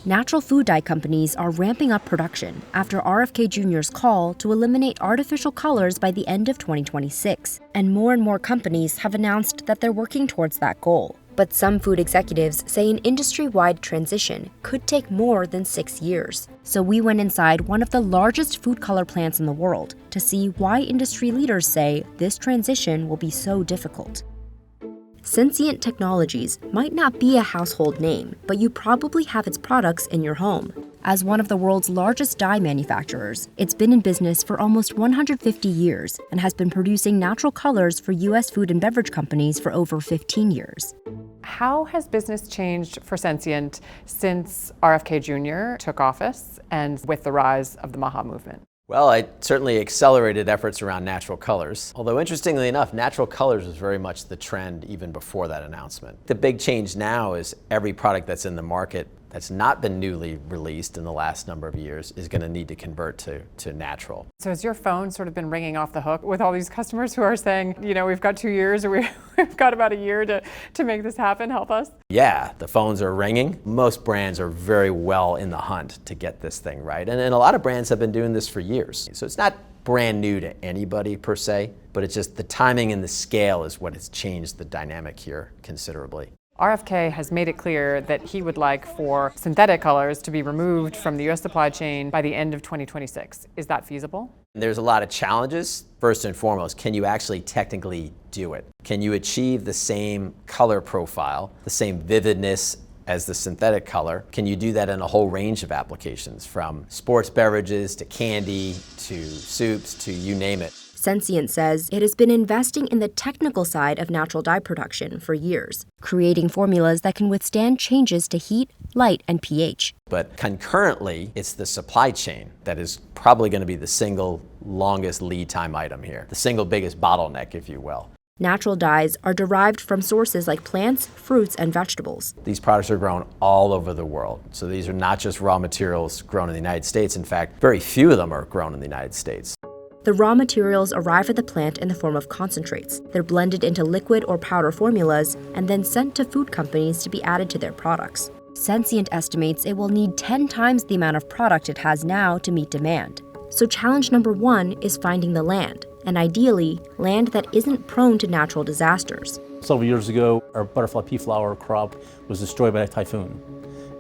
Natural food dye companies are ramping up production after RFK Jr.'s call to eliminate artificial colors by the end of 2026, and more companies have announced that they're working towards that goal. But some food executives say an industry-wide transition could take more than 6 years. So we went inside one of the largest food color plants in the world to see why industry leaders say this transition will be so difficult. Sensient Technologies might not be a household name, but you probably have its products in your home. As one of the world's largest dye manufacturers, it's been in business for almost 150 years and has been producing natural colors for U.S. food and beverage companies for over 15 years. How has business changed for Sensient since RFK Jr. took office and with the rise of the MAHA movement? Well, it certainly accelerated efforts around natural colors. Although interestingly enough, natural colors was very much the trend even before that announcement. The big change now is every product that's in the market that's not been newly released in the last number of years is going to need to convert to natural. So has your phone sort of been ringing off the hook with all these customers who are saying, you know, we've got 2 years or we've got about a year to make this happen, help us? Yeah, the phones are ringing. Most brands are very well in the hunt to get this thing right. And a lot of brands have been doing this for years. So it's not brand new to anybody per se, but it's just the timing and the scale is what has changed the dynamic here considerably. RFK has made it clear that he would like for synthetic colors to be removed from the U.S. supply chain by the end of 2026. Is that feasible? There's a lot of challenges. First and foremost, can you actually technically do it? Can you achieve the same color profile, the same vividness as the synthetic color? Can you do that in a whole range of applications, from sports beverages to candy to soups to you name it? Sensient says it has been investing in the technical side of natural dye production for years, creating formulas that can withstand changes to heat, light, and pH. But concurrently, it's the supply chain that is probably going to be the single longest lead time item here, the single biggest bottleneck, if you will. Natural dyes are derived from sources like plants, fruits, and vegetables. These products are grown all over the world. So these are not just raw materials grown in the United States. In fact, very few of them are grown in the United States. The raw materials arrive at the plant in the form of concentrates. They're blended into liquid or powder formulas and then sent to food companies to be added to their products. Sensient estimates it will need 10 times the amount of product it has now to meet demand. So challenge number 1 is finding the land, and ideally, land that isn't prone to natural disasters. Several years ago, our butterfly pea flower crop was destroyed by a typhoon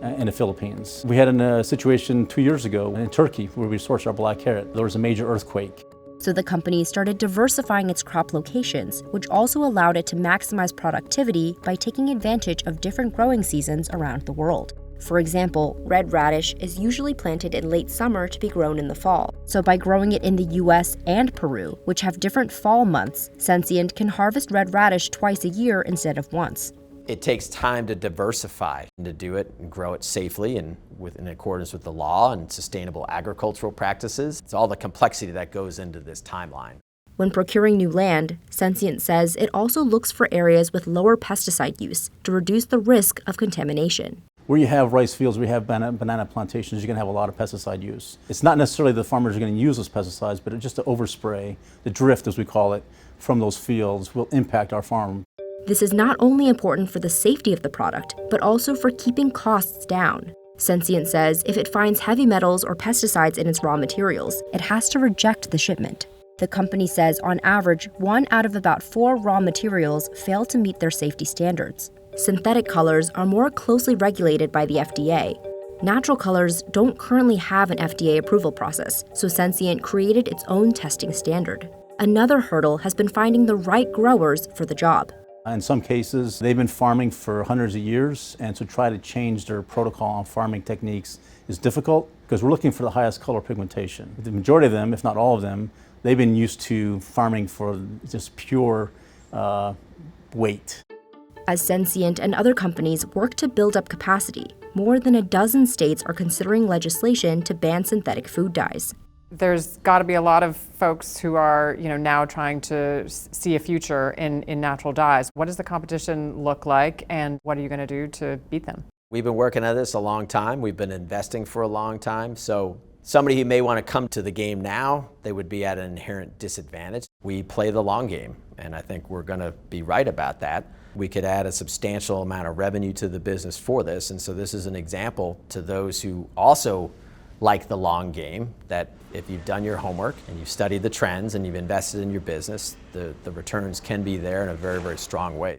in the Philippines. We had a situation 2 years ago in Turkey where we sourced our black carrot. There was a major earthquake. So the company started diversifying its crop locations, which also allowed it to maximize productivity by taking advantage of different growing seasons around the world. For example, red radish is usually planted in late summer to be grown in the fall. So by growing it in the US and Peru, which have different fall months, Sensient can harvest red radish twice a year instead of once. It takes time to diversify and to do it and grow it safely and in accordance with the law and sustainable agricultural practices. It's all the complexity that goes into this timeline. When procuring new land, Sensient says it also looks for areas with lower pesticide use to reduce the risk of contamination. Where you have rice fields, where you have banana plantations, you're going to have a lot of pesticide use. It's not necessarily the farmers are going to use those pesticides, but just the overspray, the drift as we call it, from those fields will impact our farm. This is not only important for the safety of the product, but also for keeping costs down. Sensient says if it finds heavy metals or pesticides in its raw materials, it has to reject the shipment. The company says on average, 1 out of about 4 raw materials fail to meet their safety standards. Synthetic colors are more closely regulated by the FDA. Natural colors don't currently have an FDA approval process, so Sensient created its own testing standard. Another hurdle has been finding the right growers for the job. In some cases, they've been farming for hundreds of years, and to try to change their protocol on farming techniques is difficult because we're looking for the highest color pigmentation. The majority of them, if not all of them, they've been used to farming for just pure weight. As Sensient and other companies work to build up capacity, more than a dozen states are considering legislation to ban synthetic food dyes. There's got to be a lot of folks who are, now trying to see a future in natural dyes. What does the competition look like, and what are you going to do to beat them? We've been working on this a long time. We've been investing for a long time. So somebody who may want to come to the game now, they would be at an inherent disadvantage. We play the long game, and I think we're going to be right about that. We could add a substantial amount of revenue to the business for this. And so this is an example to those who also like the long game, that if you've done your homework and you've studied the trends and you've invested in your business, the returns can be there in a very, very strong way.